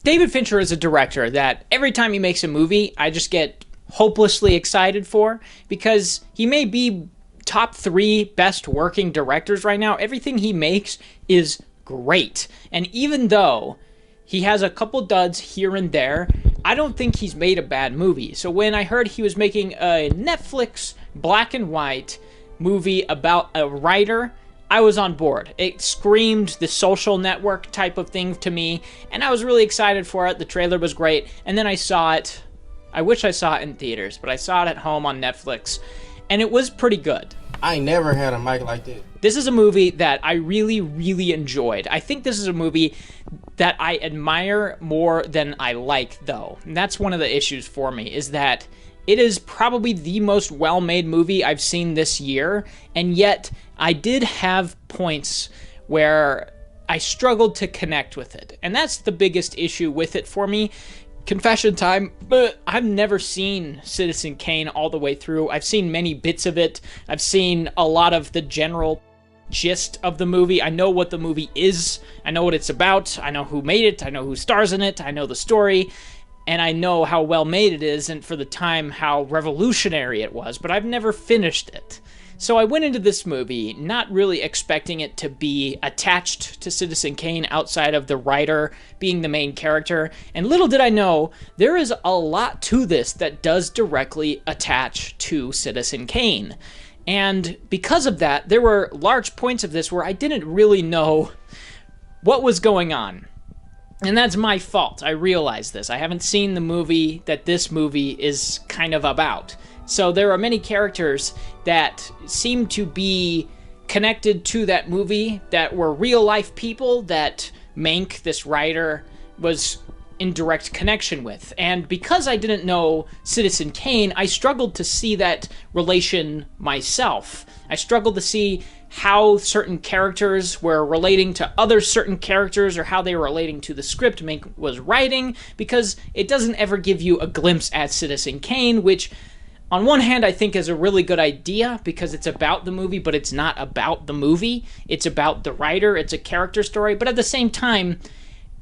David Fincher is a director that every time he makes a movie, I just get hopelessly excited for, because he may be top 3 best working directors right now. Everything he makes is great. And even though he has a couple duds here and there, I don't think he's made a bad movie. So when I heard he was making a Netflix black and white movie about a writer, I was on board. It screamed The Social Network type of thing to me, and I was really excited for it. The trailer was great, and then I saw it. I wish I saw it in theaters, but I saw it at home on Netflix, and it was pretty good. I ain't never had a mic like this. This is a movie that I really, really enjoyed. I think this is a movie that I admire more than I like, though. And that's one of the issues for me, is that it is probably the most well-made movie I've seen this year, and yet I did have points where I struggled to connect with it. And that's the biggest issue with it for me. Confession time, but I've never seen Citizen Kane all the way through. I've seen many bits of it. I've seen a lot of the general gist of the movie. I know what the movie is. I know what it's about. I know who made it. I know who stars in it. I know the story. And I know how well made it is, and for the time, how revolutionary it was. But I've never finished it. So I went into this movie not really expecting it to be attached to Citizen Kane outside of the writer being the main character. And little did I know, there is a lot to this that does directly attach to Citizen Kane. And because of that, there were large points of this where I didn't really know what was going on. And that's my fault. I realize this. I haven't seen the movie that this movie is kind of about. So there are many characters that seem to be connected to that movie that were real-life people that Mank, this writer, was in direct connection with. And because I didn't know Citizen Kane, I struggled to see that relation myself. I struggled to see how certain characters were relating to other certain characters, or how they were relating to the script Mank was writing, because it doesn't ever give you a glimpse at Citizen Kane, which on one hand I think is a really good idea because it's about the movie, but it's not about the movie. It's about the writer. It's a character story. But at the same time,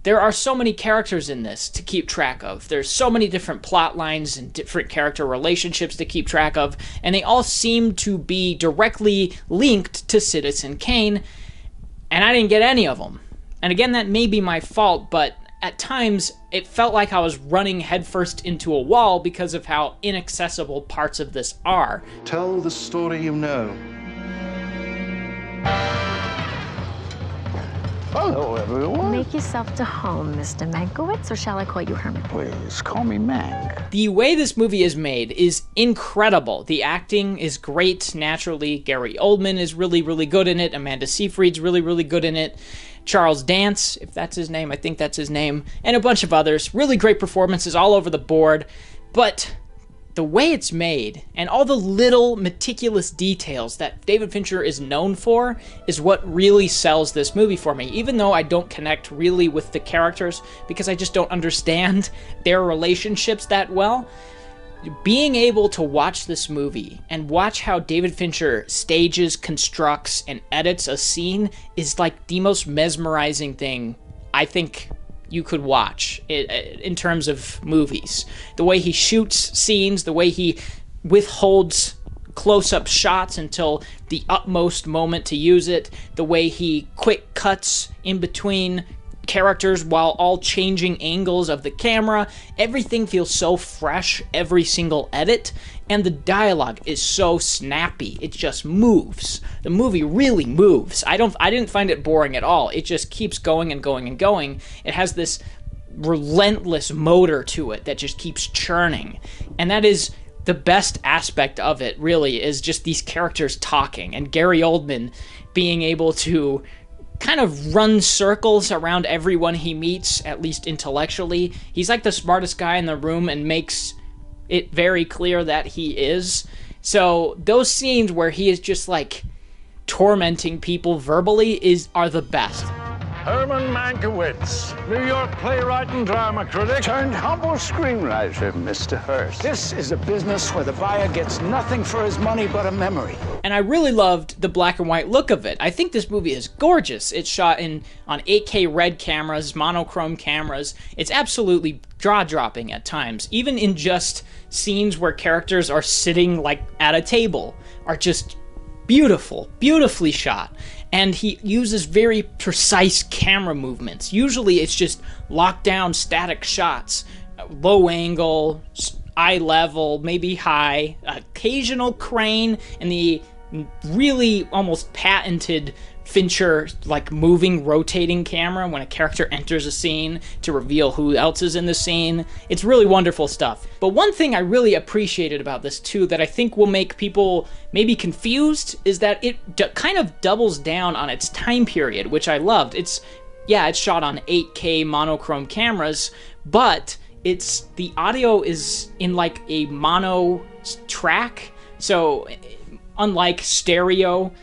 there are so many characters in this to keep track of. There's so many different plot lines and different character relationships to keep track of, and they all seem to be directly linked to Citizen Kane, and I didn't get any of them. And again, that may be my fault, but at times it felt like I was running headfirst into a wall because of how inaccessible parts of this are. Tell the story you know. Hello, everyone. Make yourself to home, Mr. Mankiewicz, or shall I call you Herman? Please, call me Mank. The way this movie is made is incredible. The acting is great, naturally. Gary Oldman is really, really good in it. Amanda Seyfried's really, really good in it. Charles Dance, if that's his name, I think that's his name, and a bunch of others. Really great performances all over the board. But the way it's made, and all the little meticulous details that David Fincher is known for, is what really sells this movie for me. Even though I don't connect really with the characters, because I just don't understand their relationships that well, being able to watch this movie and watch how David Fincher stages, constructs, and edits a scene is like the most mesmerizing thing I think you could watch in terms of movies. The way he shoots scenes, the way he withholds close-up shots until the utmost moment to use it, the way he quick cuts in between characters while all changing angles of the camera. Everything feels so fresh every single edit, and the dialogue is so snappy. It just moves. The movie really moves. I didn't find it boring at all. It just keeps going and going and going. It has this relentless motor to it that just keeps churning, and that is the best aspect of it, really, is just these characters talking, and Gary Oldman being able to kind of run circles around everyone he meets, at least intellectually. He's like the smartest guy in the room and makes it very clear that he is. So those scenes where he is just like tormenting people verbally are the best. Herman Mankiewicz, New York playwright and drama critic. Turned humble screenwriter, Mr. Hurst. This is a business where the buyer gets nothing for his money but a memory. And I really loved the black and white look of it. I think this movie is gorgeous. It's shot on 8K red cameras, monochrome cameras. It's absolutely jaw-dropping at times. Even in just scenes where characters are sitting like at a table are just beautifully shot. And he uses very precise camera movements. Usually it's just locked down static shots, low angle, eye level, maybe high, occasional crane, and the really almost patented Fincher like moving, rotating camera when a character enters a scene to reveal who else is in the scene. It's really wonderful stuff. But one thing I really appreciated about this too that I think will make people maybe confused is that it kind of doubles down on its time period, which I loved. It's shot on 8K monochrome cameras, but the audio is in like a mono track. So unlike stereo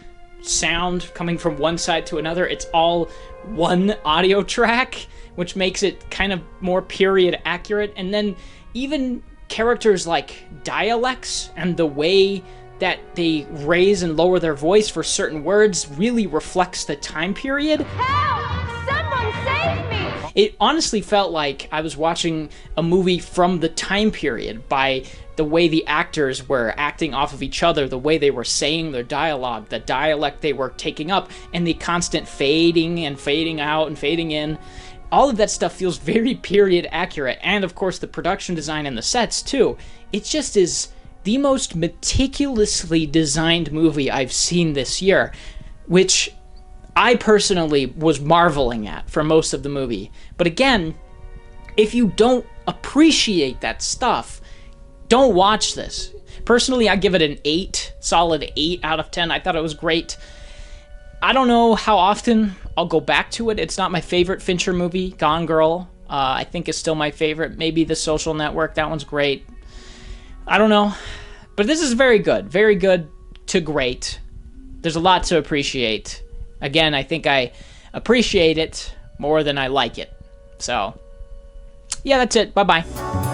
sound coming from one side to another, it's all one audio track, which makes it kind of more period accurate. And then even characters like dialects and the way that they raise and lower their voice for certain words really reflects the time period. Help! Someone save me! It honestly felt like I was watching a movie from the time period by the way the actors were acting off of each other, the way they were saying their dialogue, the dialect they were taking up, and the constant fading and fading out and fading in. All of that stuff feels very period accurate, and of course the production design and the sets too. It just is the most meticulously designed movie I've seen this year, which I personally was marveling at for most of the movie. But again, if you don't appreciate that stuff, don't watch this. Personally, I give it an 8, solid 8 out of 10. I thought it was great. I don't know how often I'll go back to it. It's not my favorite Fincher movie. Gone Girl, I think is still my favorite. Maybe The Social Network, that one's great. I don't know. But this is very good to great. There's a lot to appreciate. Again, I think I appreciate it more than I like it. So, yeah, that's it. Bye-bye.